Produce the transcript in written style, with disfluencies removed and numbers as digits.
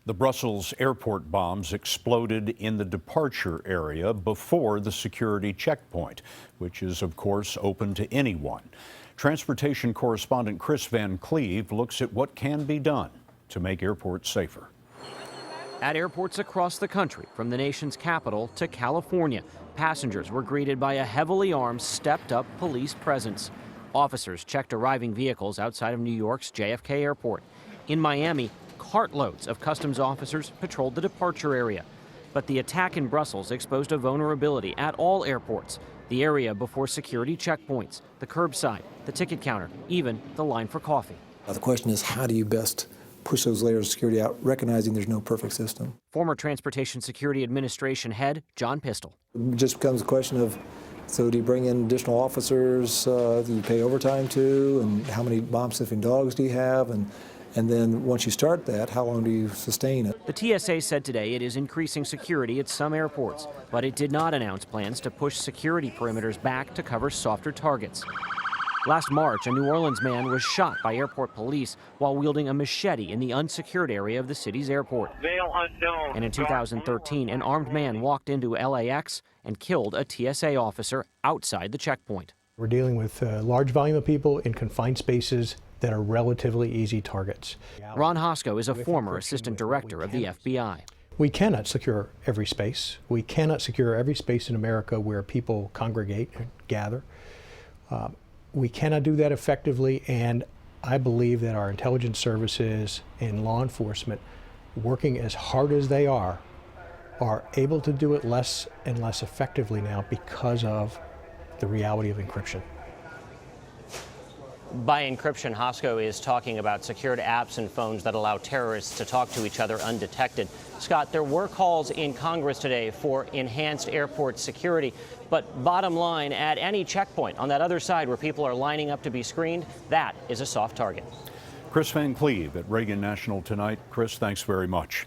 The Brussels airport bombs exploded in the departure area before the security checkpoint, which is, of course, open to anyone. Transportation correspondent Kris Van Cleave looks at what can be done to make airports safer. At airports across the country, from the nation's capital to California, passengers were greeted by a heavily armed, stepped-up police presence. Officers checked arriving vehicles outside of New York's JFK Airport. In Miami, cartloads of customs officers patrolled the departure area. But the attack in Brussels exposed a vulnerability at all airports. The area before security checkpoints, the curbside, the ticket counter, even the line for coffee. The question is, how do you best push those layers of security out, recognizing there's no perfect system? Former Transportation Security Administration head John Pistol. It just becomes a question of, so do you bring in additional officers do you pay overtime to, and how many bomb-sniffing dogs do you have? And then once you start that, how long do you sustain it? The TSA said today it is increasing security at some airports, but it did not announce plans to push security perimeters back to cover softer targets. Last March, a New Orleans man was shot by airport police while wielding a machete in the unsecured area of the city's airport. Veil unknown. And in 2013, an armed man walked into LAX and killed a TSA officer outside the checkpoint. We're dealing with a large volume of people in confined spaces that are relatively easy targets. Ron Hosko is a former assistant director of the FBI. We cannot secure every space. We cannot secure every space in America where people congregate and gather. We cannot do that effectively, and I believe that our intelligence services and law enforcement, working as hard as they are able to do it less and less effectively now because of the reality of encryption. By encryption, Hosko is talking about secured apps and phones that allow terrorists to talk to each other undetected. Scott, there were calls in Congress today for enhanced airport security, but bottom line, at any checkpoint on that other side where people are lining up to be screened, that is a soft target. Kris Van Cleave at Reagan National tonight. Kris, thanks very much.